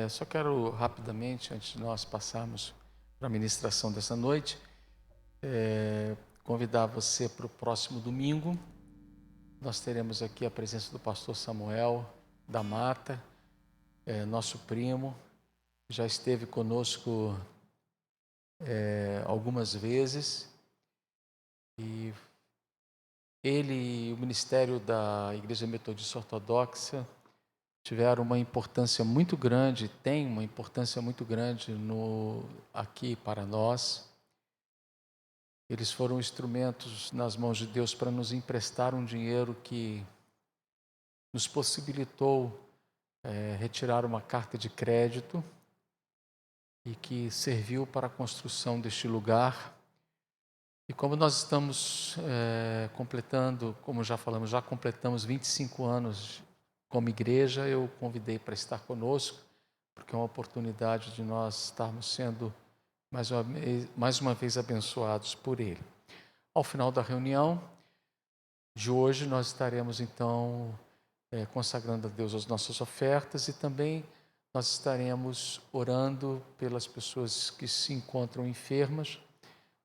Só quero rapidamente, antes de nós passarmos para a ministração dessa noite, convidar você para o próximo domingo. Nós teremos aqui a presença do pastor Samuel da Mata, nosso primo, já esteve conosco algumas vezes, e ele e o ministério da Igreja Metodista Ortodoxa tiveram uma importância muito grande, tem uma importância muito grande aqui para nós. Eles foram instrumentos nas mãos de Deus para nos emprestar um dinheiro que nos possibilitou retirar uma carta de crédito e que serviu para a construção deste lugar. E como nós estamos completando, como já falamos, já completamos 25 anos como igreja, eu convidei para estar conosco, porque é uma oportunidade de nós estarmos sendo mais uma vez abençoados por Ele. Ao final da reunião de hoje, nós estaremos então consagrando a Deus as nossas ofertas, e também nós estaremos orando pelas pessoas que se encontram enfermas.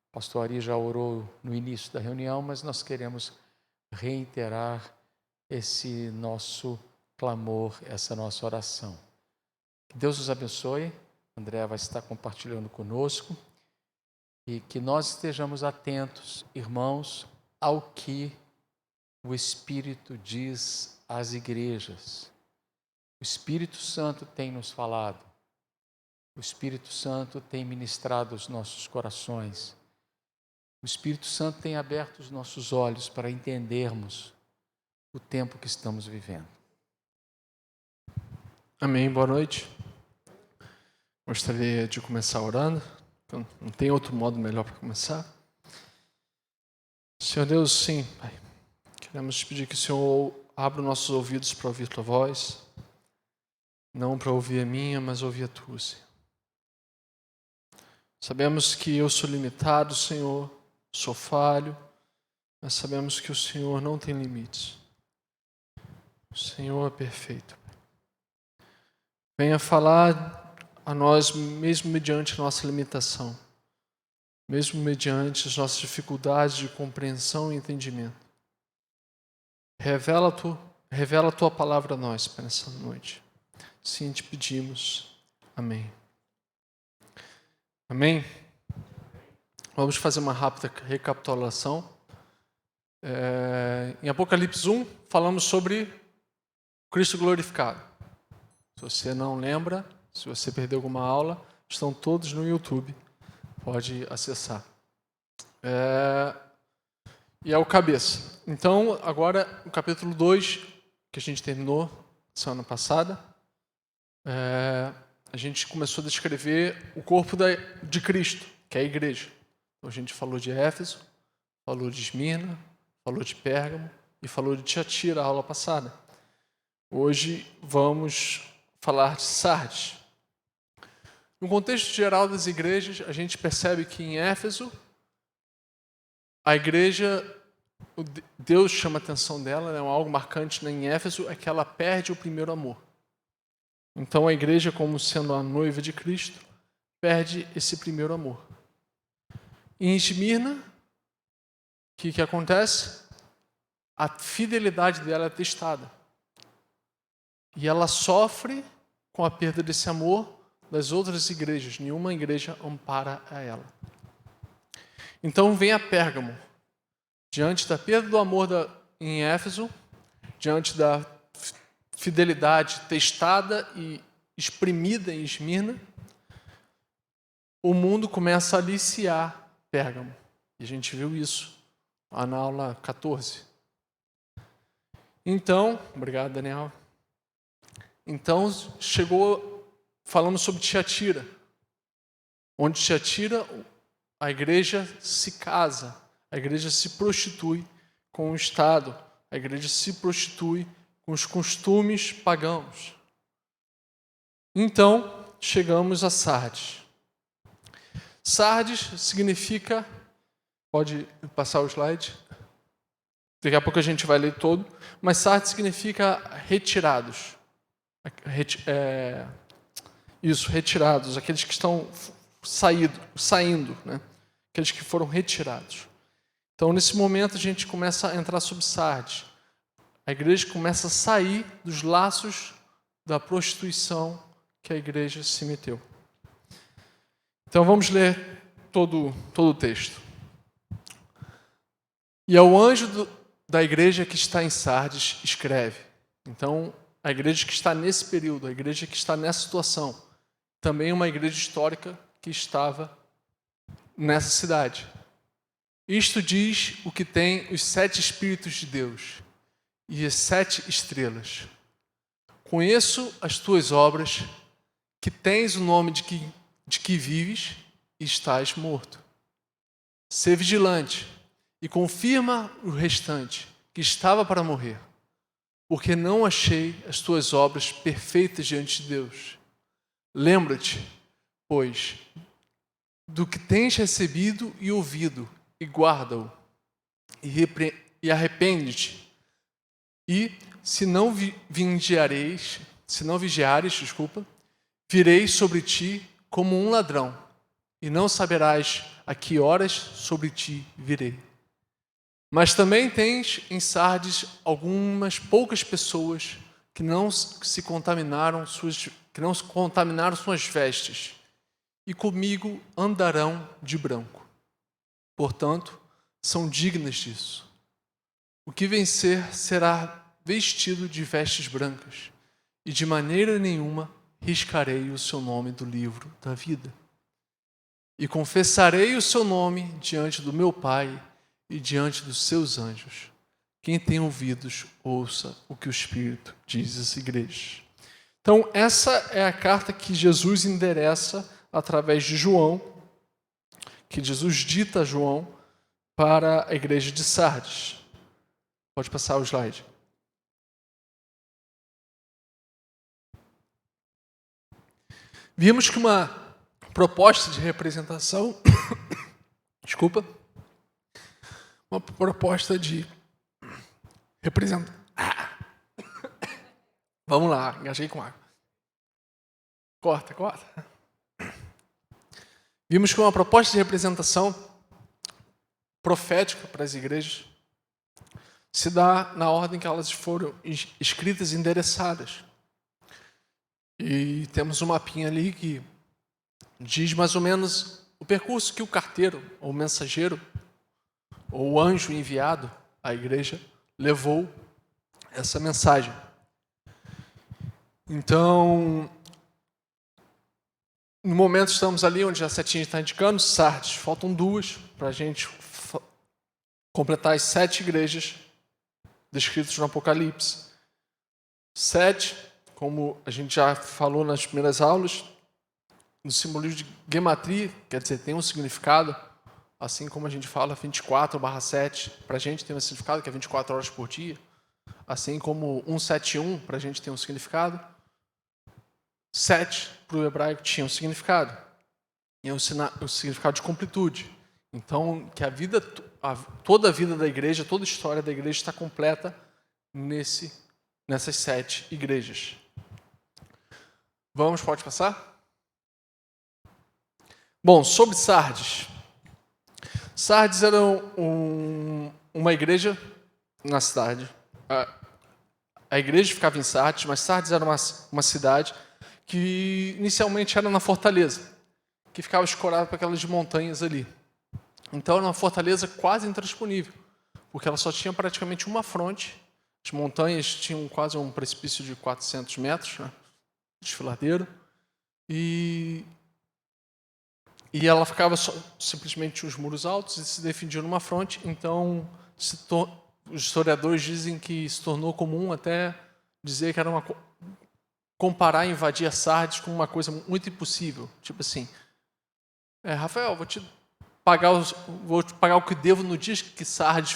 O pastor Ari já orou no início da reunião, mas nós queremos reiterar esse nosso clamor, essa nossa oração. Que Deus nos abençoe. André vai estar compartilhando conosco, e que nós estejamos atentos, irmãos, ao que o Espírito diz às igrejas. O Espírito Santo tem nos falado, o Espírito Santo tem ministrado os nossos corações, o Espírito Santo tem aberto os nossos olhos para entendermos o tempo que estamos vivendo. Amém, boa noite. Gostaria de começar orando. Não tem outro modo melhor para começar. Senhor Deus, sim, Pai. Queremos te pedir que o Senhor abra os nossos ouvidos para ouvir tua voz. Não para ouvir a minha, mas ouvir a tua, Senhor. Sabemos que eu sou limitado, Senhor, sou falho, mas sabemos que o Senhor não tem limites. O Senhor é perfeito. Venha falar a nós, mesmo mediante a nossa limitação, mesmo mediante as nossas dificuldades de compreensão e entendimento. Revela a tua palavra a nós para essa noite. Sim, te pedimos. Amém. Amém? Vamos fazer uma rápida recapitulação. Em Apocalipse 1, falamos sobre Cristo glorificado. Se você não lembra, se você perdeu alguma aula, estão todos no YouTube. Pode acessar. E é o cabeça. Então, agora, o capítulo 2, que a gente terminou semana passada, a gente começou a descrever o corpo de Cristo, que é a igreja. Então, a gente falou de Éfeso, falou de Esmirna, falou de Pérgamo e falou de Tiatira, a aula passada. Hoje vamos falar de Sardes. No contexto geral das igrejas, a gente percebe que em Éfeso, a igreja, Deus chama a atenção dela, algo marcante em Éfeso é que ela perde o primeiro amor. Então a igreja, como sendo a noiva de Cristo, perde esse primeiro amor. Em Esmirna, o que acontece? A fidelidade dela é testada. E ela sofre com a perda desse amor das outras igrejas. Nenhuma igreja ampara a ela. Então vem a Pérgamo. Diante da perda do amor em Éfeso, diante da fidelidade testada e exprimida em Esmirna, o mundo começa a aliciar Pérgamo. E a gente viu isso lá na aula 14. Então, obrigado, Daniel. Então, falamos sobre Tiatira, onde Tiatira, a igreja se casa, a igreja se prostitui com o Estado, a igreja se prostitui com os costumes pagãos. Então, chegamos a Sardes. Sardes significa, pode passar o slide, daqui a pouco a gente vai ler todo, mas Sardes significa retirados. retirados, aqueles que estão saindo, né? Aqueles que foram retirados. Então, nesse momento, a gente começa a entrar sob Sardes. A igreja começa a sair dos laços da prostituição que a igreja se meteu. Então, vamos ler todo o texto. E ao anjo da igreja que está em Sardes, escreve. Então, a igreja que está nesse período, a igreja que está nessa situação, também é uma igreja histórica que estava nessa cidade. Isto diz o que tem os 7 Espíritos de Deus e as 7 estrelas. Conheço as tuas obras, que tens o nome de que vives e estás morto. Sê vigilante e confirma o restante, que estava para morrer, porque não achei as tuas obras perfeitas diante de Deus. Lembra-te, pois, do que tens recebido e ouvido, e guarda-o, e arrepende-te. E, se não vigiares, virei sobre ti como um ladrão, e não saberás a que horas sobre ti virei. Mas também tens em Sardes algumas poucas pessoas que não contaminaram suas vestes, e comigo andarão de branco. Portanto, são dignas disso. O que vencer será vestido de vestes brancas, e de maneira nenhuma riscarei o seu nome do livro da vida. E confessarei o seu nome diante do meu Pai e diante dos seus anjos. Quem tem ouvidos, ouça o que o Espírito diz às igrejas. Então, essa é a carta que Jesus endereça através de João, que Jesus dita a João para a igreja de Sardes. Pode passar o slide. Vimos que uma proposta de representação, uma proposta de representar. Vamos lá, engasguei com água. Corta. Vimos que uma proposta de representação profética para as igrejas se dá na ordem que elas foram escritas e endereçadas. E temos um mapinha ali que diz mais ou menos o percurso que o carteiro, ou o mensageiro, ou o anjo enviado à igreja levou essa mensagem. Então, no momento estamos ali onde a setinha está indicando, Sardes. Faltam 2 para a gente completar as 7 igrejas descritas no Apocalipse. 7, como a gente já falou nas primeiras aulas, no simbolismo de gematria, quer dizer, tem um significado, assim como a gente fala 24/7, para a gente tem um significado que é 24 horas por dia, assim como 171 para a gente tem um significado, 7 para o hebraico tinha um significado, e é um significado de completude. Então, que toda a vida da igreja, toda a história da igreja está completa nessas 7 igrejas. Pode passar? Bom, sobre Sardes. Sardes era uma igreja na cidade. A igreja ficava em Sardes, mas Sardes era uma cidade que inicialmente era na fortaleza, que ficava escorada para aquelas montanhas ali. Então era uma fortaleza quase intransponível, porque ela só tinha praticamente uma fronte. As montanhas tinham quase um precipício de 400 metros, né, desfiladeiro, e ela ficava simplesmente os muros altos e se defendia numa fronte. Então, os historiadores dizem que se tornou comum até dizer que era comparar invadir Sardes com uma coisa muito impossível. Tipo assim, Rafael, vou te pagar o que devo no dia que Sardes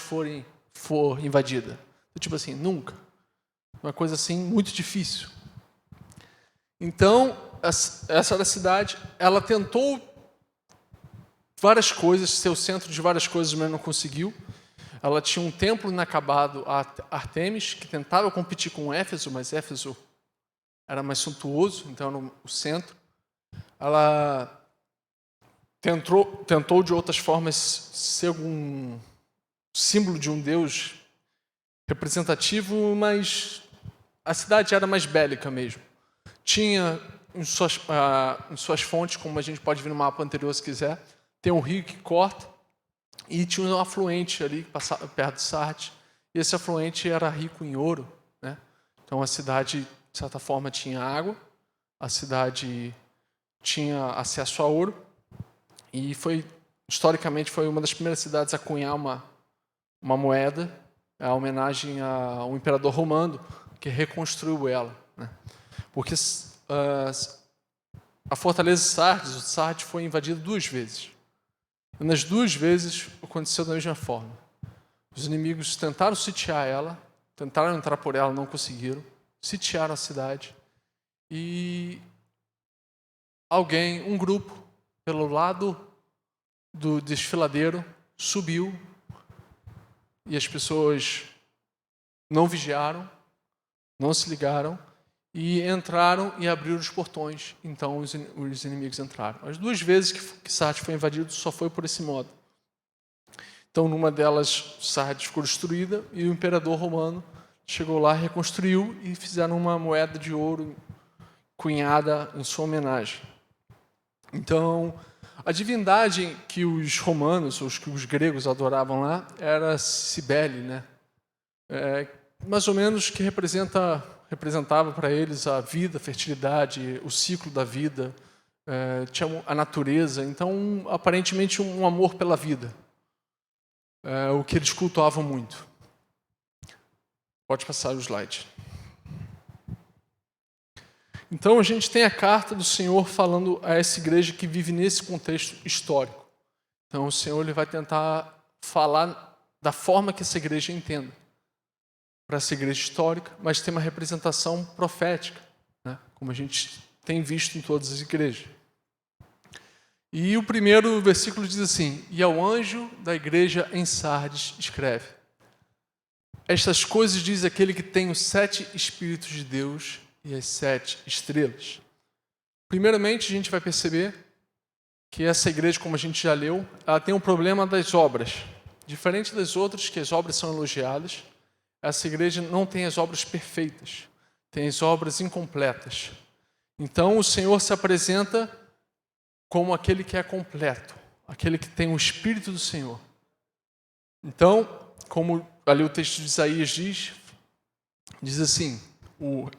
for invadida. Tipo assim, nunca. Uma coisa assim muito difícil. Então, essa era a cidade. Ela tentou várias coisas, ser o centro de várias coisas, mas não conseguiu. Ela tinha um templo inacabado a Artemis, que tentava competir com Éfeso, mas Éfeso era mais suntuoso, então era o centro. Ela tentou de outras formas ser um símbolo de um Deus representativo, mas a cidade era mais bélica mesmo. Tinha em suas fontes, como a gente pode ver no mapa anterior se quiser, tem um rio que corta e tinha um afluente ali que passava perto de Sardes, e esse afluente era rico em ouro, né? Então a cidade, de certa forma, tinha água, a cidade tinha acesso a ouro, e historicamente foi uma das primeiras cidades a cunhar uma moeda, a homenagem ao imperador romano, que reconstruiu ela, né? Porque a fortaleza de Sardes, o Sardes foi invadido 2 vezes. E nas 2 vezes aconteceu da mesma forma. Os inimigos tentaram sitiar ela, tentaram entrar por ela, não conseguiram, sitiaram a cidade. E um grupo, pelo lado do desfiladeiro, subiu e as pessoas não vigiaram, não se ligaram e entraram e abriram os portões. Então os inimigos entraram. As 2 vezes que Sardes foi invadido só foi por esse modo. Então numa delas Sardes ficou destruída e o imperador romano chegou lá, reconstruiu e fizeram uma moeda de ouro cunhada em sua homenagem. Então a divindade que os romanos, ou que os gregos adoravam lá, era Cibele, né? Mais ou menos que representava para eles a vida, a fertilidade, o ciclo da vida, tinha a natureza. Então, aparentemente, um amor pela vida, o que eles cultuavam muito. Pode passar o slide. Então, a gente tem a carta do Senhor falando a essa igreja que vive nesse contexto histórico. Então, o Senhor ele vai tentar falar da forma que essa igreja entenda, para essa igreja histórica, mas tem uma representação profética, né? Como a gente tem visto em todas as igrejas. E o primeiro versículo diz assim: e ao anjo da igreja em Sardes escreve: estas coisas diz aquele que tem os 7 Espíritos de Deus e as 7 estrelas. Primeiramente, a gente vai perceber que essa igreja, como a gente já leu, ela tem um problema das obras. Diferente das outras, que as obras são elogiadas, essa igreja não tem as obras perfeitas, tem as obras incompletas. Então, o Senhor se apresenta como aquele que é completo, aquele que tem o Espírito do Senhor. Então, como ali o texto de Isaías diz assim,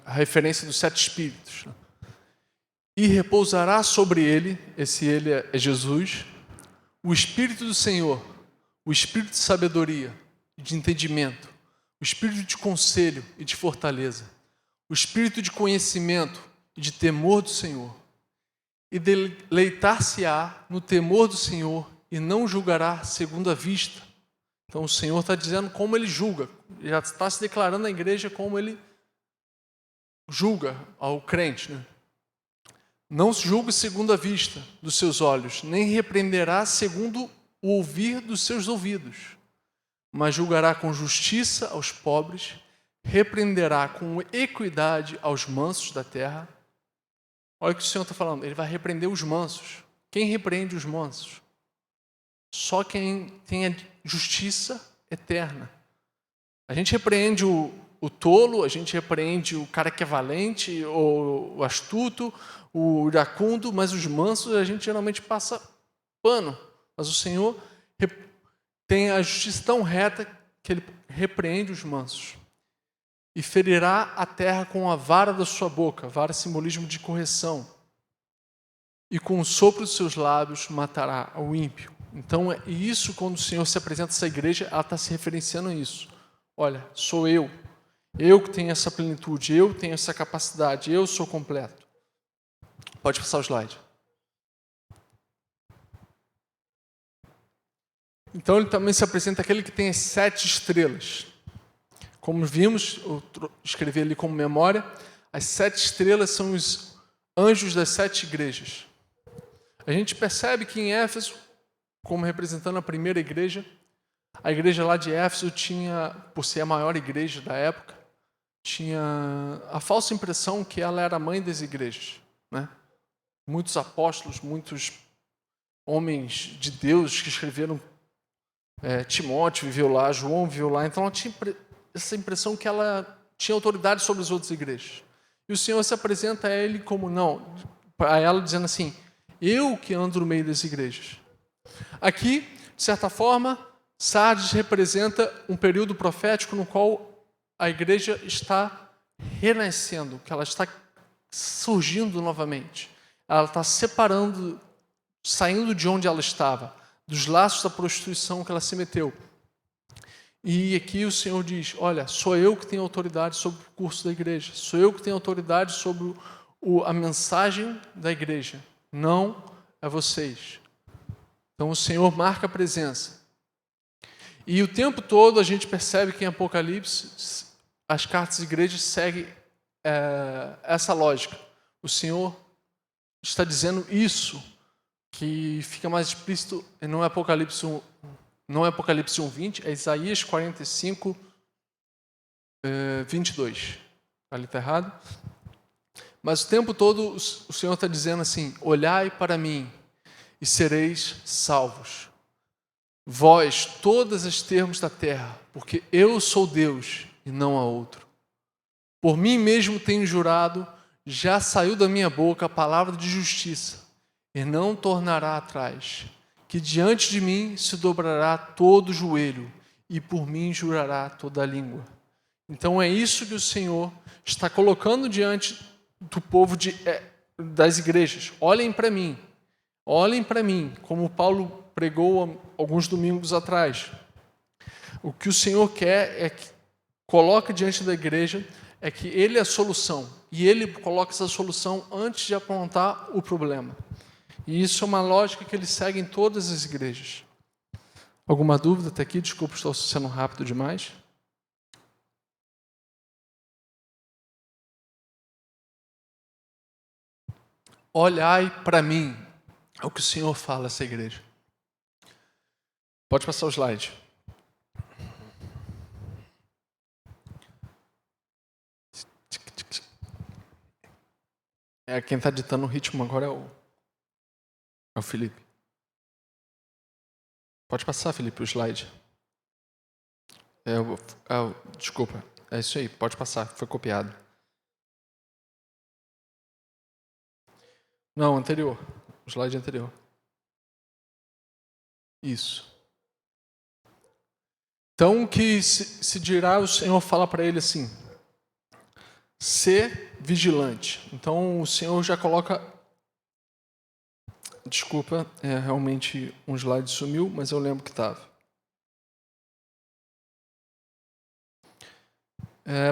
a referência dos 7 Espíritos. E repousará sobre ele, esse ele é Jesus, o Espírito do Senhor, o Espírito de sabedoria e de entendimento, o Espírito de conselho e de fortaleza, o Espírito de conhecimento e de temor do Senhor. E deleitar-se-á no temor do Senhor e não julgará segundo a vista. Então o Senhor está dizendo como ele julga, já está se declarando na igreja como ele julga ao crente, né? Não julgue segundo a vista dos seus olhos, nem repreenderá segundo o ouvir dos seus ouvidos, mas julgará com justiça aos pobres, repreenderá com equidade aos mansos da terra. Olha o que o Senhor está falando, ele vai repreender os mansos. Quem repreende os mansos? Só quem tem a justiça eterna. A gente repreende o tolo, a gente repreende o cara que é valente, o astuto, o iracundo, mas os mansos a gente geralmente passa pano. Mas o Senhor tem a justiça tão reta que ele repreende os mansos. E ferirá a terra com a vara da sua boca, vara simbolismo de correção. E com o sopro dos seus lábios matará o ímpio. Então, isso quando o Senhor se apresenta a essa igreja, ela está se referenciando a isso. Olha, sou eu que tenho essa plenitude, eu tenho essa capacidade, eu sou completo. Pode passar o slide. Então, ele também se apresenta aquele que tem as 7 estrelas. Como vimos, eu escrevi ali como memória, as 7 estrelas são os anjos das 7 igrejas. A gente percebe que em Éfeso, como representando a primeira igreja, a igreja lá de Éfeso tinha, por ser a maior igreja da época, tinha a falsa impressão que ela era a mãe das igrejas, né? Muitos apóstolos, muitos homens de Deus que escreveram, Timóteo viveu lá, João viveu lá, então ela tinha essa impressão que ela tinha autoridade sobre as outras igrejas. E o Senhor se apresenta a ele como não, a ela dizendo assim: eu que ando no meio das igrejas. Aqui, de certa forma, Sardes representa um período profético no qual a igreja está renascendo, que ela está surgindo novamente. Ela está separando, saindo de onde ela estava, dos laços da prostituição que ela se meteu. E aqui o Senhor diz: olha, sou eu que tenho autoridade sobre o curso da igreja, sou eu que tenho autoridade sobre a mensagem da igreja, não é vocês. Então o Senhor marca a presença. E o tempo todo a gente percebe que em Apocalipse as cartas de igrejas seguem essa lógica. O Senhor está dizendo isso, que fica mais explícito, não é Apocalipse 1:20, é Isaías 45, 22. Ali está errado. Mas o tempo todo o Senhor está dizendo assim: olhai para mim e sereis salvos, vós, todas as termos da terra, porque eu sou Deus e não há outro. Por mim mesmo tenho jurado, já saiu da minha boca a palavra de justiça, e não tornará atrás, que diante de mim se dobrará todo o joelho, e por mim jurará toda a língua. Então é isso que o Senhor está colocando diante do povo das igrejas. Olhem para mim, como Paulo pregou alguns domingos atrás. O que o Senhor quer é que coloca diante da igreja é que Ele é a solução, e Ele coloca essa solução antes de apontar o problema. E isso é uma lógica que Ele segue em todas as igrejas. Alguma dúvida até aqui? Desculpa, estou sendo rápido demais. Olhai para mim, é o que o Senhor fala a essa igreja. Pode passar o slide. Quem está ditando o ritmo agora é o Felipe. Pode passar, Felipe, o slide. Desculpa, é isso aí, pode passar, foi copiado. Não, anterior. O slide anterior. Isso. Então, o que se dirá, o Senhor fala para ele assim: ser vigilante. Então, o Senhor já coloca... Desculpa, realmente um slide sumiu, mas eu lembro que estava.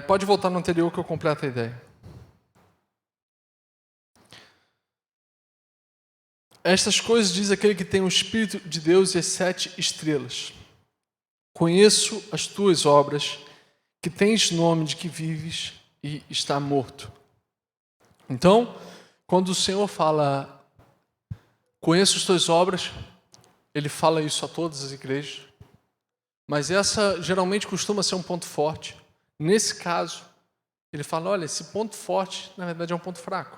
Pode voltar no anterior que eu completo a ideia. Estas coisas diz aquele que tem o Espírito de Deus e as 7 estrelas. Conheço as tuas obras, que tens nome de que vives e está morto. Então, quando o Senhor fala, conheço as tuas obras, Ele fala isso a todas as igrejas, mas essa geralmente costuma ser um ponto forte. Nesse caso, Ele fala, olha, esse ponto forte, na verdade, é um ponto fraco.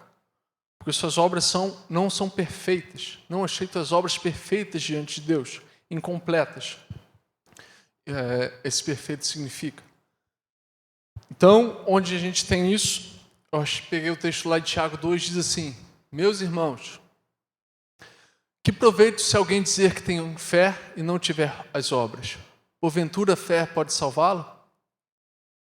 Porque suas obras não são perfeitas. Não achei tuas obras perfeitas diante de Deus, incompletas. Esse perfeito significa. Então, onde a gente tem isso, eu peguei o texto lá de Tiago 2, diz assim: meus irmãos, que proveito se alguém dizer que tem fé e não tiver as obras? Porventura a fé pode salvá-lo?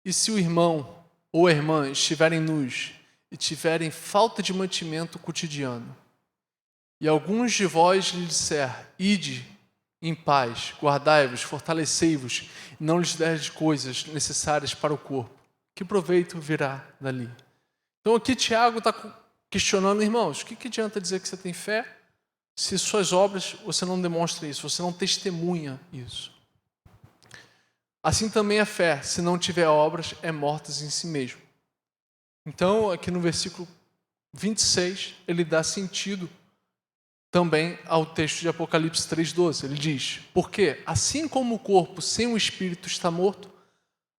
E se o irmão ou a irmã estiverem nus e tiverem falta de mantimento cotidiano, e alguns de vós lhe disser, ide em paz, guardai-vos, fortalecei-vos, e não lhes derdes coisas necessárias para o corpo, que proveito virá dali? Então aqui Tiago está questionando, irmãos, o que adianta dizer que você tem fé, se suas obras você não demonstra isso, você não testemunha isso? Assim também a fé, se não tiver obras, é morta em si mesmo. Então, aqui no versículo 26, ele dá sentido também ao texto de Apocalipse 3:12. Ele diz, porque assim como o corpo sem o espírito está morto,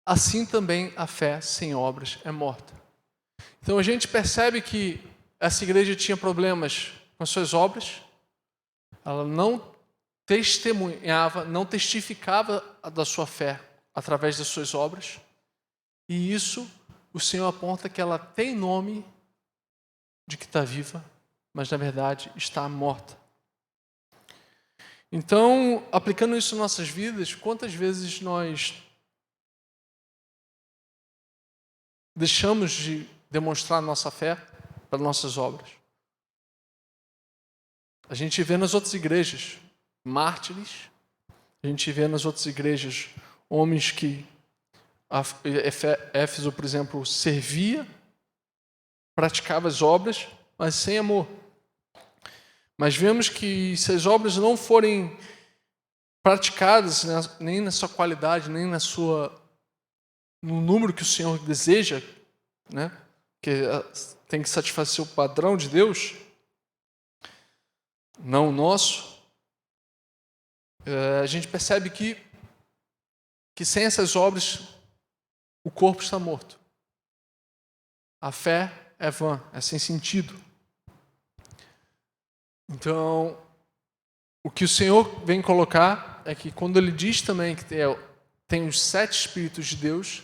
assim também a fé sem obras é morta. Então a gente percebe que essa igreja tinha problemas com as suas obras, ela não testemunhava, não testificava da sua fé através das suas obras, e isso o Senhor aponta que ela tem nome de que está viva, mas na verdade está morta. Então, aplicando isso em nossas vidas, quantas vezes nós deixamos de demonstrar nossa fé para nossas obras? A gente vê nas outras igrejas mártires, a gente vê nas outras igrejas homens que Éfeso, por exemplo, servia, praticava as obras, mas sem amor. Mas vemos que se as obras não forem praticadas, nem na sua qualidade, nem no número que o Senhor deseja, né? Que tem que satisfazer o padrão de Deus, não o nosso, a gente percebe que sem essas obras o corpo está morto. A fé é vã, é sem sentido. Então, o que o Senhor vem colocar é que quando Ele diz também que tem os 7 Espíritos de Deus,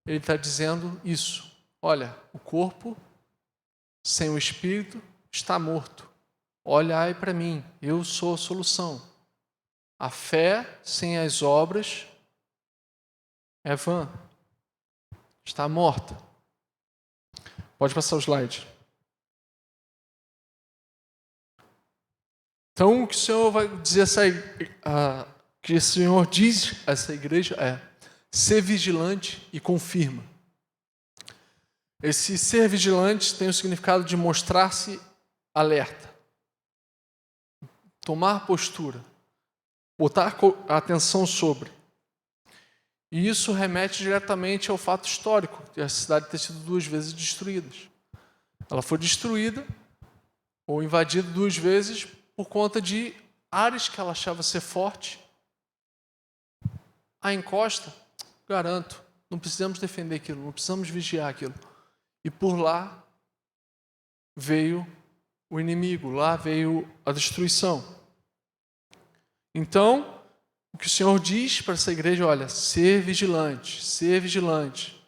Ele está dizendo isso. Olha, o corpo sem o Espírito está morto. Olhai para mim, eu sou a solução. A fé sem as obras é vã, está morta. Pode passar o slide. Então, o que o Senhor vai dizer que o Senhor diz a essa igreja é: ser vigilante e confirma. Esse ser vigilante tem o significado de mostrar-se alerta, tomar postura, botar a atenção sobre. E isso remete diretamente ao fato histórico de a cidade ter sido 2 vezes destruída. Ela foi destruída ou invadida 2 vezes por conta de áreas que ela achava ser forte. A encosta, garanto, não precisamos defender aquilo, não precisamos vigiar aquilo. E por lá veio o inimigo, lá veio a destruição. Então, o que o Senhor diz para essa igreja, olha, ser vigilante, ser vigilante.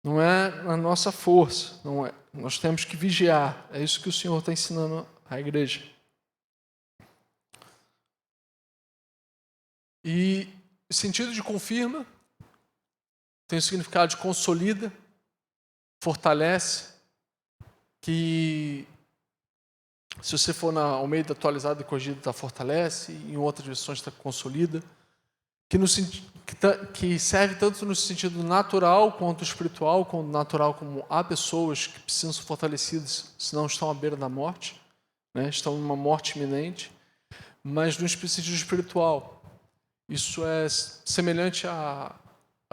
Não é a nossa força, não é. Nós temos que vigiar. É isso que o Senhor está ensinando à igreja. E o sentido de confirma tem o significado de consolida, fortalece, que se você for na Almeida atualizada e corrigida está fortalece, em outras versões está consolida, que serve tanto no sentido natural quanto espiritual, como natural, como há pessoas que precisam ser fortalecidas, senão estão à beira da morte, né? Estão numa morte iminente, mas no sentido espiritual. Isso é semelhante a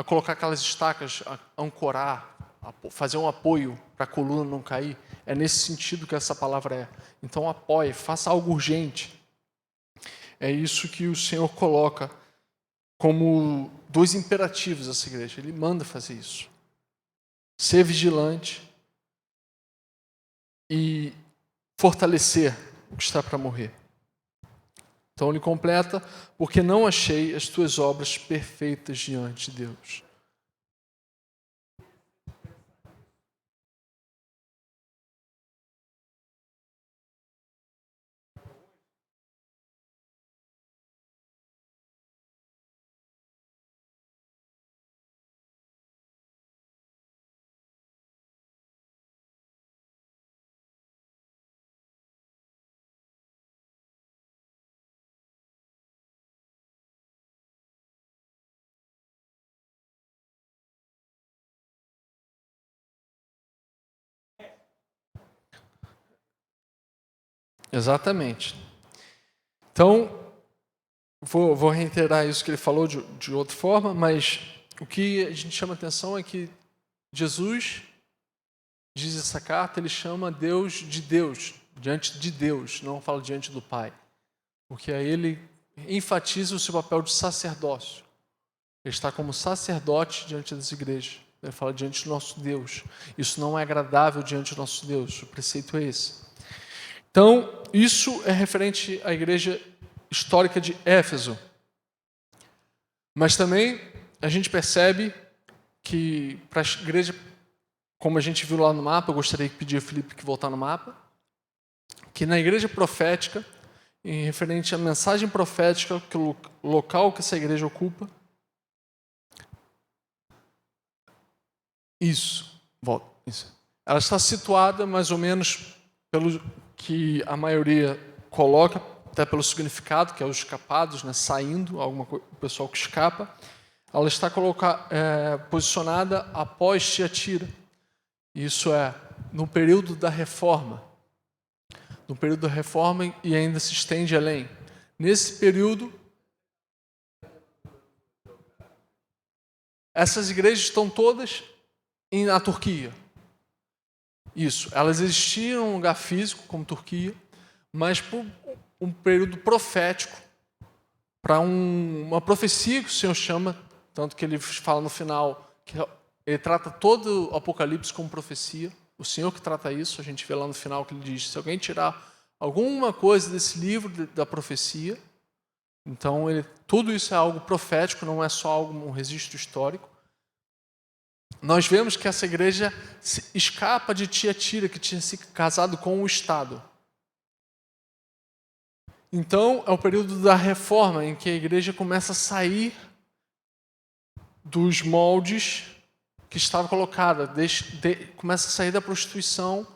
colocar aquelas estacas, a ancorar, a fazer um apoio para a coluna não cair. É nesse sentido que essa palavra é. Então apoie, faça algo urgente. É isso que o Senhor coloca como 2 imperativos essa igreja. Ele manda fazer isso. Ser vigilante e fortalecer o que está para morrer. Então ele completa, porque não achei as tuas obras perfeitas diante de Deus. Exatamente. Então, vou reiterar isso que ele falou de outra forma, mas o que a gente chama atenção é que Jesus diz essa carta, ele chama Deus de Deus, diante de Deus, não fala diante do Pai. Porque aí ele enfatiza o seu papel de sacerdócio. Ele está como sacerdote diante das igrejas. Ele fala diante do nosso Deus. Isso não é agradável diante do nosso Deus. O preceito é esse. Então, isso é referente à igreja histórica de Éfeso. Mas também a gente percebe que para a igreja, como a gente viu lá no mapa, eu gostaria de pedir ao Felipe que voltar no mapa, que na igreja profética, em referente à mensagem profética, que o local que essa igreja ocupa, volta. Ela está situada mais ou menos pelo que a maioria coloca, até pelo significado, que é os escapados, né, saindo, o pessoal que escapa. Ela está posicionada após Tiatira. Isso é, no período da Reforma. No período da Reforma e ainda se estende além. Nesse período, essas igrejas estão todas na Turquia. Isso, elas existiam em um lugar físico, como Turquia, mas por um período profético, para uma profecia que o Senhor chama, tanto que ele fala no final, que ele trata todo o Apocalipse como profecia. O Senhor que trata isso, a gente vê lá no final que ele diz, se alguém tirar alguma coisa desse livro da profecia, então tudo isso é algo profético, não é só um registro histórico. Nós vemos que essa igreja escapa de Tiatira, que tinha se casado com o Estado. Então, é o período da reforma, em que a igreja começa a sair dos moldes que estava colocada, começa a sair da prostituição,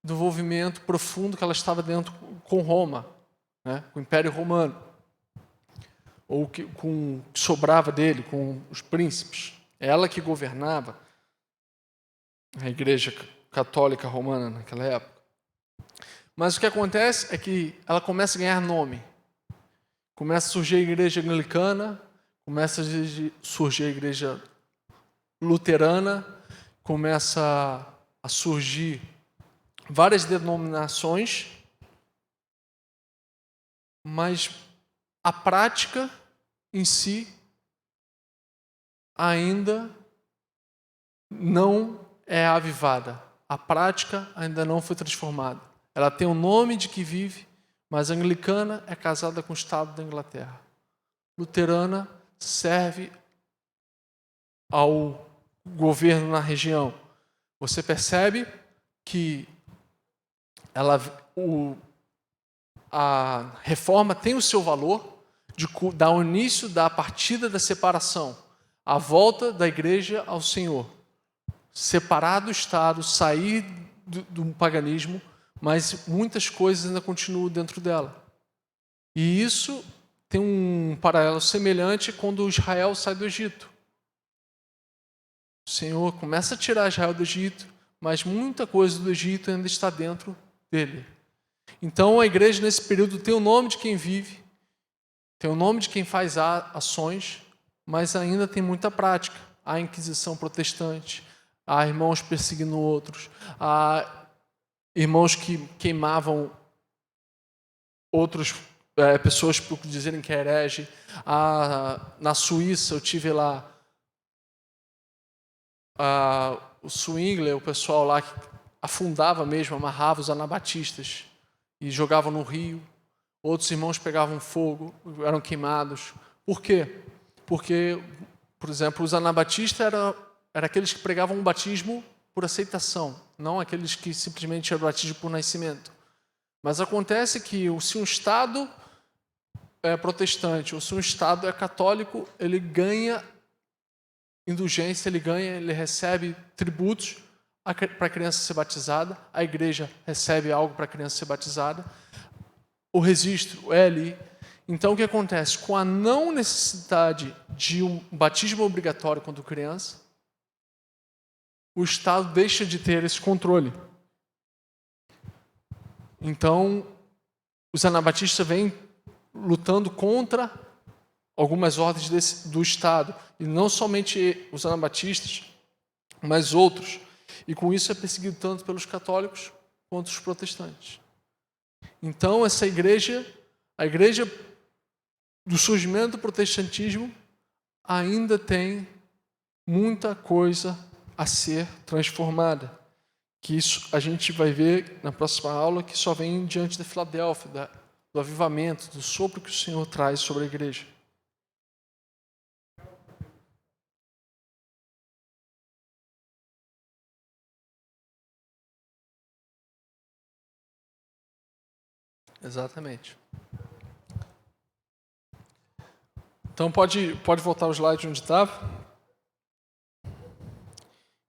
do envolvimento profundo que ela estava dentro com Roma, né, com o Império Romano, ou com o que sobrava dele, com os príncipes. É ela que governava a igreja católica romana naquela época. Mas o que acontece é que ela começa a ganhar nome. Começa a surgir a igreja anglicana, começa a surgir a igreja luterana, começa a surgir várias denominações, mas a prática em si ainda não é avivada. A prática ainda não foi transformada. Ela tem o nome de que vive, mas a anglicana é casada com o Estado da Inglaterra. Luterana serve ao governo na região. Você percebe que a reforma tem o seu valor de dar o início da partida da separação, a volta da igreja ao Senhor. Separar do Estado, sair do paganismo, mas muitas coisas ainda continuam dentro dela. E isso tem um paralelo semelhante quando Israel sai do Egito. O Senhor começa a tirar Israel do Egito, mas muita coisa do Egito ainda está dentro dele. Então a igreja nesse período tem o nome de quem vive, tem o nome de quem faz ações, mas ainda tem muita prática. Há Inquisição protestante, há irmãos perseguindo outros, há irmãos que queimavam outras pessoas por dizerem que é herege. Na Suíça, eu tive lá o Zwingli, o pessoal lá que afundava mesmo, amarrava os anabatistas e jogavam no rio. Outros irmãos pegavam fogo, eram queimados. Por quê? Porque, por exemplo, os anabatistas eram aqueles que pregavam o batismo por aceitação, não aqueles que simplesmente eram batismo por nascimento. Mas acontece que se um Estado é protestante ou se um Estado é católico, ele ganha indulgência, ele recebe tributos para a criança ser batizada, a igreja recebe algo para a criança ser batizada, o registro é ali. Então, o que acontece? Com a não necessidade de um batismo obrigatório quando criança, o Estado deixa de ter esse controle. Então, os anabatistas vêm lutando contra algumas ordens do Estado, e não somente os anabatistas, mas outros. E com isso é perseguido tanto pelos católicos quanto os protestantes. Então, essa igreja, a igreja do surgimento do protestantismo, ainda tem muita coisa a ser transformada. Que isso a gente vai ver na próxima aula, que só vem diante da Filadélfia, do avivamento, do sopro que o Senhor traz sobre a igreja. Exatamente. Então pode voltar o slide onde estava.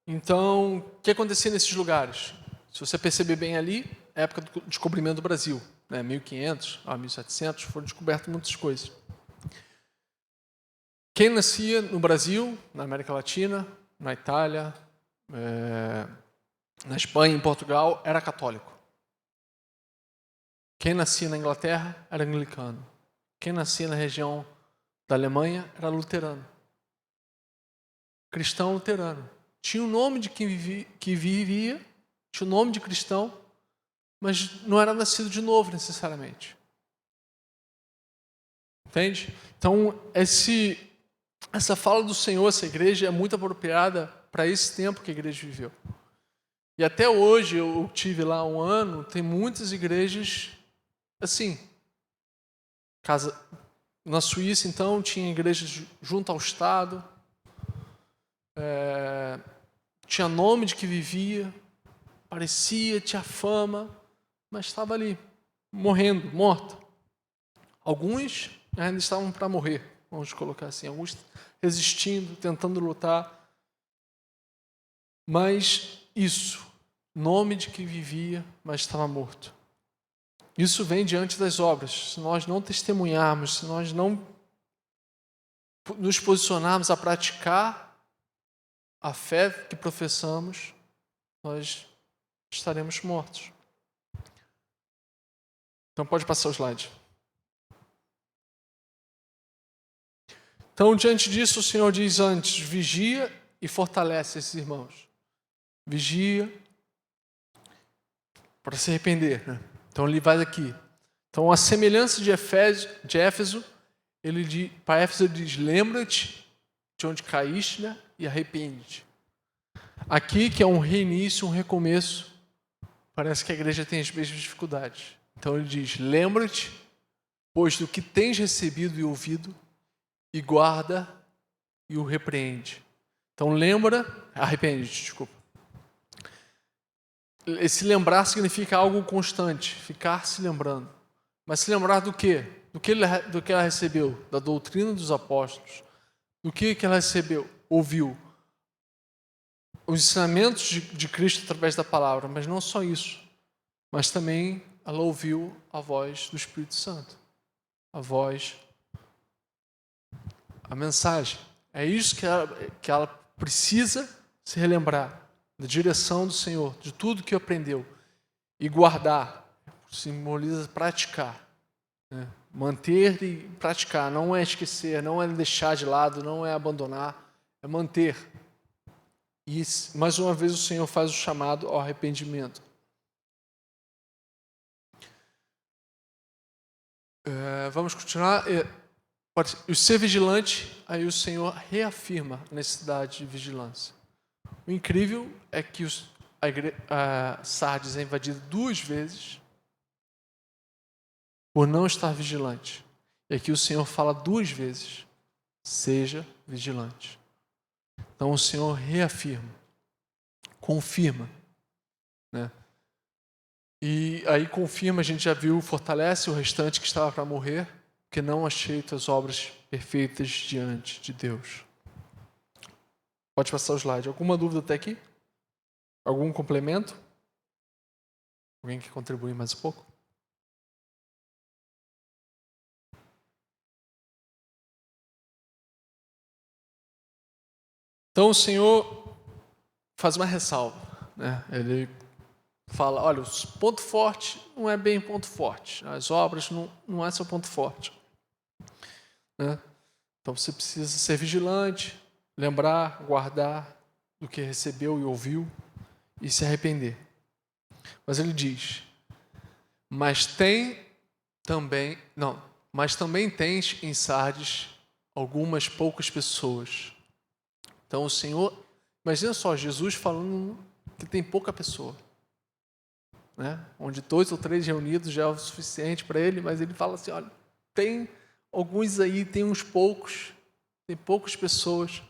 Então, o que acontecia nesses lugares? Se você perceber bem ali, é a época do descobrimento do Brasil, né? 1500 a 1700, foram descobertas muitas coisas. Quem nascia no Brasil, na América Latina, na Itália, na Espanha, em Portugal, era católico. Quem nascia na Inglaterra era anglicano. Quem nascia na região da Alemanha era luterano. Cristão luterano. Tinha o nome de quem vivia, tinha o nome de cristão, mas não era nascido de novo necessariamente. Entende? Então, essa fala do Senhor, essa igreja é muito apropriada para esse tempo que a igreja viveu. E até hoje, eu tive lá um ano, tem muitas igrejas assim. Na Suíça, então, tinha igrejas junto ao Estado, tinha nome de que vivia, parecia, tinha fama, mas estava ali, morto. Alguns ainda estavam para morrer, vamos colocar assim, alguns resistindo, tentando lutar. Mas isso, nome de que vivia, mas estava morto. Isso vem diante das obras. Se nós não testemunharmos, se nós não nos posicionarmos a praticar a fé que professamos, nós estaremos mortos. Então pode passar o slide. Então, diante disso, o Senhor diz antes, vigia e fortalece esses irmãos. Vigia para se arrepender, né? Então ele vai aqui. Então, a semelhança de Éfeso, para Éfeso ele diz, lembra-te de onde caíste, né? E arrepende-te. Aqui, que é um reinício, um recomeço, parece que a igreja tem as mesmas dificuldades. Então ele diz, lembra-te, pois do que tens recebido e ouvido, e guarda e o repreende. Então arrepende-te, desculpa. Esse lembrar significa algo constante, ficar se lembrando. Mas se lembrar do quê? Do que ela recebeu? Da doutrina dos apóstolos. Do que ela recebeu? Ouviu. Os ensinamentos de Cristo através da palavra. Mas não só isso. Mas também ela ouviu a voz do Espírito Santo. A mensagem. É isso que ela precisa se relembrar. Da direção do Senhor, de tudo que aprendeu. E guardar, simboliza praticar. Né? Manter e praticar, não é esquecer, não é deixar de lado, não é abandonar, é manter. E, mais uma vez, o Senhor faz o chamado ao arrependimento. Vamos continuar. O ser vigilante, aí o Senhor reafirma a necessidade de vigilância. O incrível é que a Sardes é invadida 2 vezes por não estar vigilante. E aqui o Senhor fala 2 vezes, seja vigilante. Então o Senhor reafirma, confirma. Né? E aí confirma, a gente já viu, fortalece o restante que estava para morrer, porque não aceita as obras perfeitas diante de Deus. Pode passar o slide. Alguma dúvida até aqui? Algum complemento? Alguém quer contribuir mais um pouco? Então o Senhor faz uma ressalva. Né? Ele fala, olha, o ponto forte não é bem ponto forte. As obras não é seu ponto forte. Né? Então você precisa ser vigilante, lembrar, guardar do que recebeu e ouviu e se arrepender. Mas ele diz, mas também tens em Sardes algumas poucas pessoas. Então o Senhor, imagina só, Jesus falando que tem pouca pessoa, né? Onde 2 ou 3 reunidos já é o suficiente para ele, mas ele fala assim, olha, tem alguns aí, tem uns poucos, tem poucas pessoas.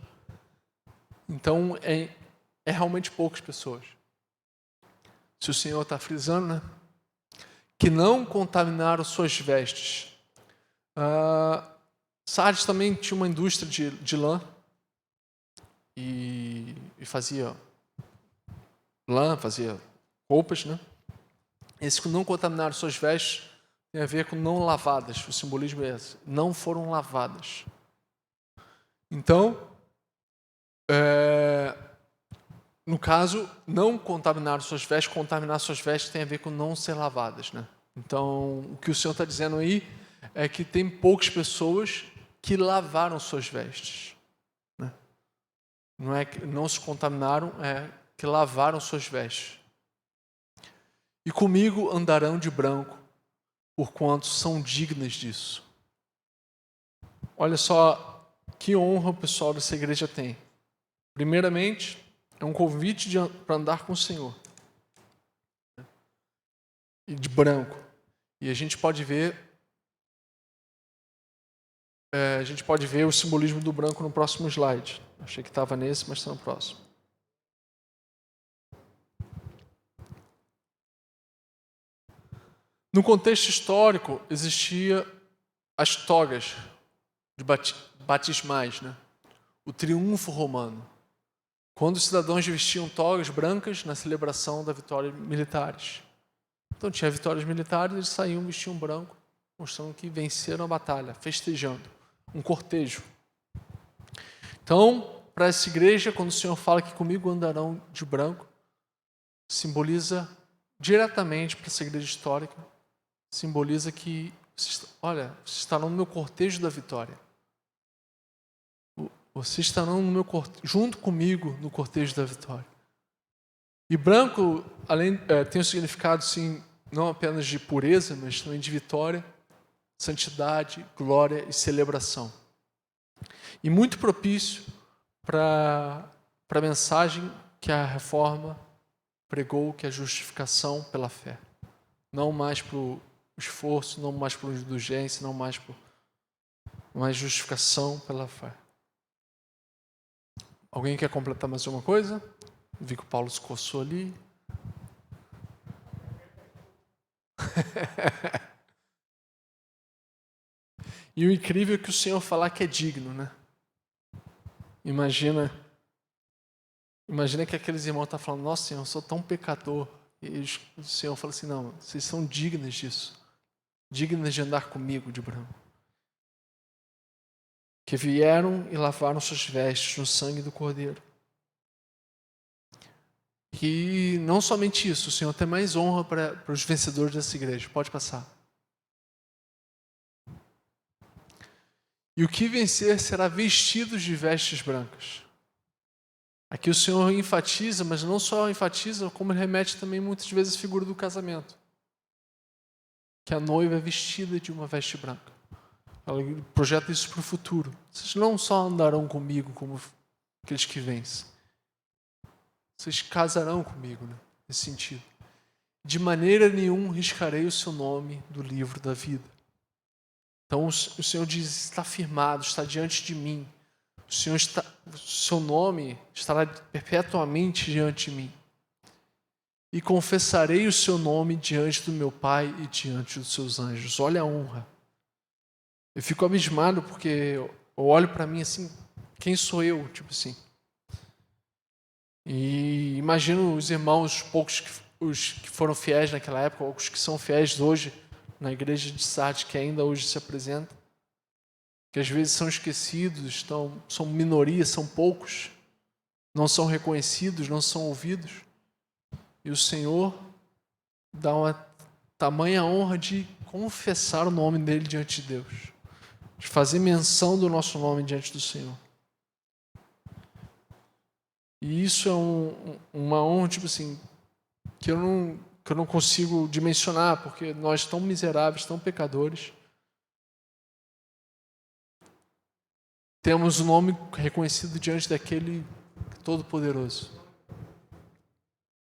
Então é realmente poucas pessoas. Se o Senhor está frisando, né? Que não contaminaram suas vestes. Sardes também tinha uma indústria de lã e fazia lã, fazia roupas, né? Esse que não contaminaram suas vestes tem a ver com não lavadas. O simbolismo é esse. Não foram lavadas. Então, no caso, não contaminar suas vestes tem a ver com não ser lavadas, né? Então, o que o Senhor está dizendo aí é que tem poucas pessoas que lavaram suas vestes, né? Não é que não se contaminaram, é que lavaram suas vestes. E comigo andarão de branco, porquanto são dignas disso. Olha só que honra o pessoal dessa igreja tem. Primeiramente, é um convite para andar com o Senhor. E de branco. E a gente pode ver o simbolismo do branco no próximo slide. Achei que estava nesse, mas está no próximo. No contexto histórico, existia as togas de batismais, né? O triunfo romano. Quando os cidadãos vestiam togas brancas na celebração da vitória militares. Então tinha vitórias militares, eles saíam, vestiam branco, mostrando que venceram a batalha, festejando. Um cortejo. Então, para essa igreja, quando o Senhor fala que comigo andarão de branco, simboliza diretamente para essa igreja histórica, simboliza que, olha, vocês estarão no meu cortejo da vitória. Vocês estarão junto comigo no cortejo da vitória. E branco tem um significado, sim, não apenas de pureza, mas também de vitória, santidade, glória e celebração. E muito propício para a mensagem que a reforma pregou, que é a justificação pela fé. Não mais para o esforço, não mais por indulgência, não mais por mais justificação pela fé. Alguém quer completar mais uma coisa? Vi que o Paulo se coçou ali. E o incrível é que o Senhor falar que é digno, né? Imagina que aqueles irmãos estão falando, nossa, Senhor, eu sou tão pecador. E o Senhor fala assim, não, vocês são dignas disso. Dignas de andar comigo de branco. Que vieram e lavaram suas vestes no sangue do Cordeiro. E não somente isso, o Senhor tem mais honra para os vencedores dessa igreja. Pode passar. E o que vencer será vestido de vestes brancas. Aqui o Senhor enfatiza, mas não só enfatiza, como ele remete também muitas vezes à figura do casamento. Que a noiva é vestida de uma veste branca. Ela projeta isso para o futuro. Vocês não só andarão comigo como aqueles que vencem. Vocês casarão comigo, né? Nesse sentido. De maneira nenhuma riscarei o seu nome do livro da vida. Então o Senhor diz, está firmado, está diante de mim. O seu nome estará perpetuamente diante de mim. E confessarei o seu nome diante do meu Pai e diante dos seus anjos. Olha a honra. Eu fico abismado porque eu olho para mim assim, quem sou eu? Tipo assim. E imagino os irmãos, os que foram fiéis naquela época, ou os que são fiéis hoje na igreja de Sardes, que ainda hoje se apresentam, que às vezes são esquecidos, são minorias, são poucos, não são reconhecidos, não são ouvidos. E o Senhor dá uma tamanha honra de confessar o nome dele diante de Deus, de fazer menção do nosso nome diante do Senhor. E isso é uma honra, tipo assim, que eu não consigo dimensionar, porque nós tão miseráveis, tão pecadores. temos o nome reconhecido diante daquele Todo-Poderoso.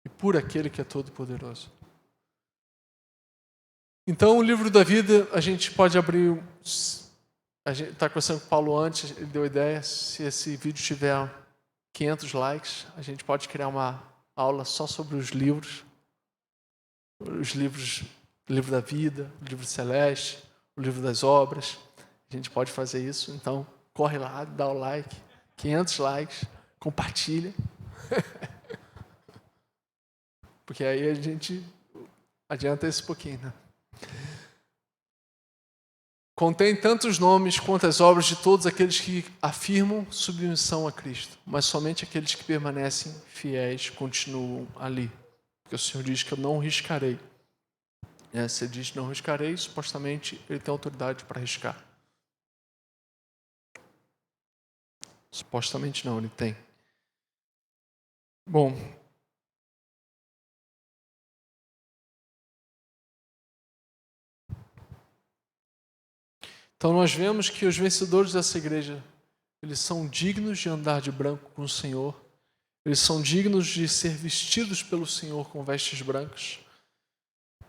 E por aquele que é Todo-Poderoso. Então, o livro da vida, a gente pode abrir. A gente está conversando com o Paulo antes, ele deu ideia. Se esse vídeo tiver 500 likes, a gente pode criar uma aula só sobre os livros. Os livros, o livro da vida, o livro celeste, o livro das obras. A gente pode fazer isso. Então, corre lá, dá o like. 500 likes, compartilha. Porque aí a gente adianta esse pouquinho, né? Contém tantos nomes quanto as obras de todos aqueles que afirmam submissão a Cristo, mas somente aqueles que permanecem fiéis continuam ali. Porque o Senhor diz que eu não riscarei. Se ele diz não riscarei, supostamente ele tem autoridade para riscar. Supostamente não, ele tem. Bom, então nós vemos que os vencedores dessa igreja, eles são dignos de andar de branco com o Senhor, eles são dignos de ser vestidos pelo Senhor com vestes brancas,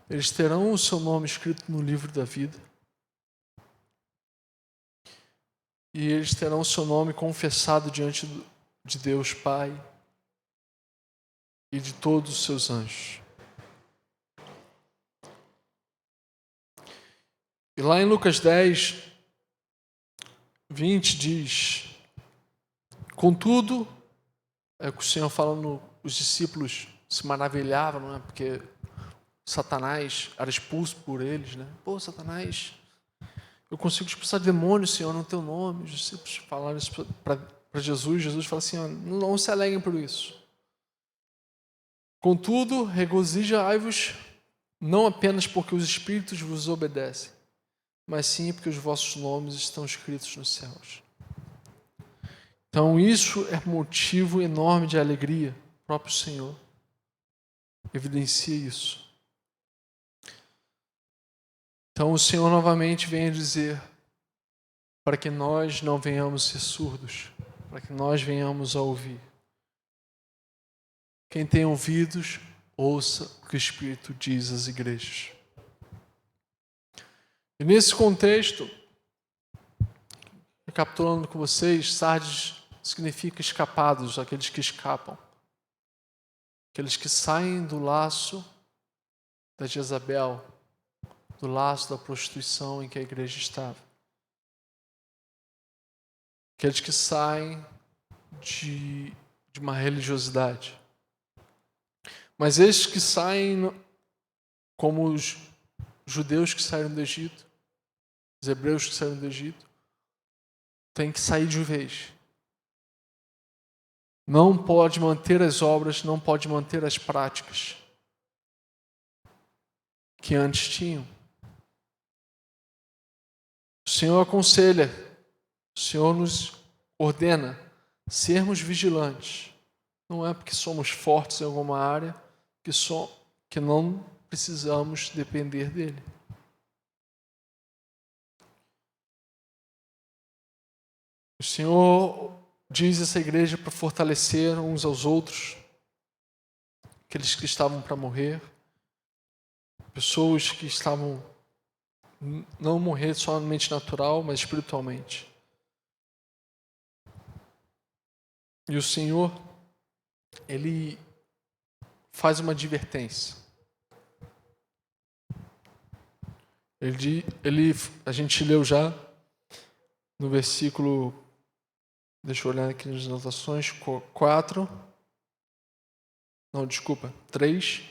eles terão o seu nome escrito no livro da vida e eles terão o seu nome confessado diante de Deus Pai e de todos os seus anjos. E lá em Lucas 10, 20 diz: contudo, é o que o Senhor falando, os discípulos se maravilhavam, não é? Porque Satanás era expulso por eles, né? Pô, Satanás, eu consigo expulsar demônios, Senhor, no teu nome. Os discípulos falaram isso para Jesus. Jesus fala assim: ó, não se alegrem por isso. Contudo, regozijai-vos, não apenas porque os espíritos vos obedecem, mas sim porque os vossos nomes estão escritos nos céus. Então, isso é motivo enorme de alegria. O próprio Senhor evidencia isso. Então, o Senhor novamente vem a dizer para que nós não venhamos ser surdos, para que nós venhamos a ouvir. Quem tem ouvidos, ouça o que o Espírito diz às igrejas. E nesse contexto, recapitulando com vocês, Sardes significa escapados, aqueles que escapam. Aqueles que saem do laço da Jezabel, do laço da prostituição em que a igreja estava. Aqueles que saem de uma religiosidade. Mas esses que saem como os judeus que saíram do Egito, os hebreus que saíram do Egito, têm que sair de vez. Não pode manter as obras, não pode manter as práticas que antes tinham. O Senhor aconselha, o Senhor nos ordena sermos vigilantes. Não é porque somos fortes em alguma área que não precisamos depender dele. O Senhor diz a essa igreja para fortalecer uns aos outros, aqueles que estavam para morrer, pessoas que estavam não morrer somente natural, mas espiritualmente. E o Senhor, Ele faz uma advertência. A gente leu já no versículo, deixa eu olhar aqui nas anotações, 3.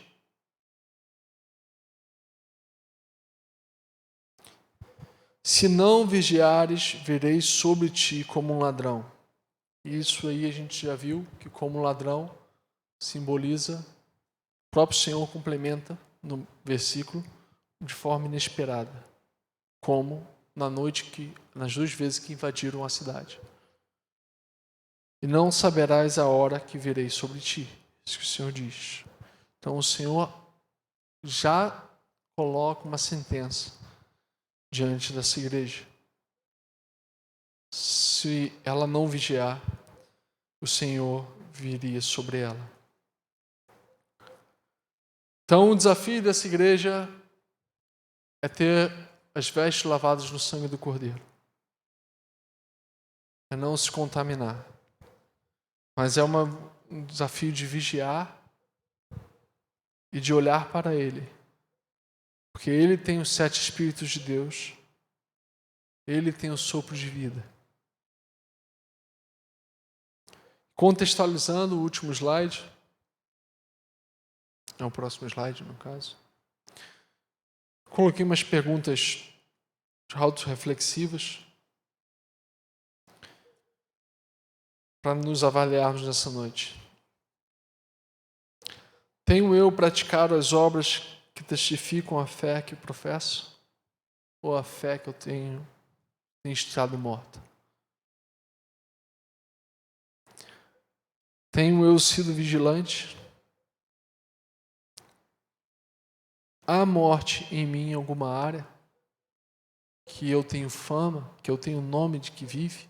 Se não vigiares, verei sobre ti como um ladrão. Isso aí a gente já viu que como ladrão simboliza, o próprio Senhor complementa no versículo de forma inesperada, como nas 2 vezes que invadiram a cidade. E não saberás a hora que virei sobre ti. Isso que o Senhor diz. Então o Senhor já coloca uma sentença diante dessa igreja. se ela não vigiar, o Senhor viria sobre ela. Então, o desafio dessa igreja é ter as vestes lavadas no sangue do Cordeiro. É não se contaminar. Mas é um desafio de vigiar e de olhar para Ele. Porque Ele tem os 7 Espíritos de Deus. Ele tem o sopro de vida. Contextualizando o último slide. É o próximo slide, no caso. Coloquei umas perguntas autorreflexivas para nos avaliarmos nessa noite. Tenho eu praticado as obras que testificam a fé que professo? Ou a fé que eu tenho estado morta? Tenho eu sido vigilante? Há morte em mim em alguma área que eu tenho fama, que eu tenho nome de que vive?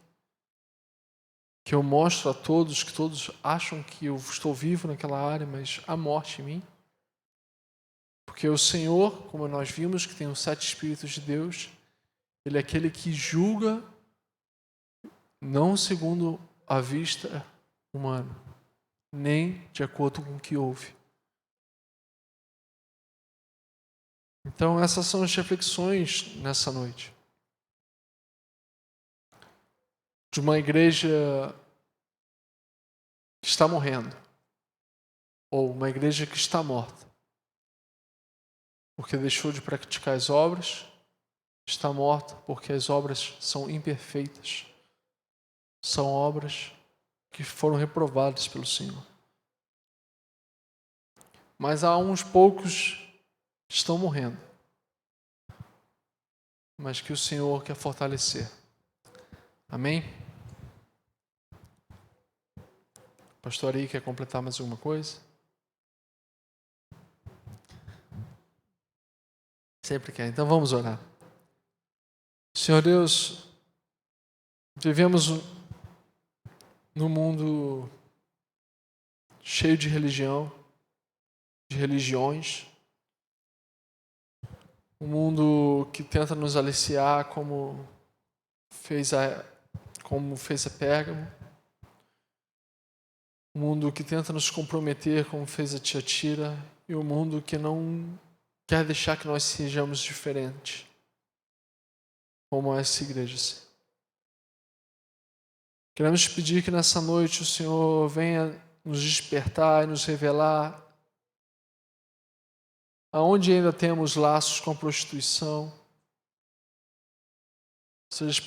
Que eu mostro a todos, que todos acham que eu estou vivo naquela área, mas há morte em mim? Porque o Senhor, como nós vimos, que tem os 7 Espíritos de Deus, Ele é aquele que julga não segundo a vista humana, nem de acordo com o que houve. Então, essas são as reflexões nessa noite. De uma igreja que está morrendo, ou uma igreja que está morta, porque deixou de praticar as obras, está morta porque as obras são imperfeitas, são obras que foram reprovadas pelo Senhor. Mas há uns poucos que estão morrendo, mas que o Senhor quer fortalecer. Amém? Pastor Ari, quer completar mais alguma coisa? Sempre quer. Então vamos orar. Senhor Deus, vivemos num mundo cheio de religião, de religiões, um mundo que tenta nos aliciar como fez a Pérgamo, um mundo que tenta nos comprometer como fez a Tiatira, e um mundo que não quer deixar que nós sejamos diferentes, como essa igreja. Queremos pedir que nessa noite o Senhor venha nos despertar e nos revelar aonde ainda temos laços com a prostituição, seja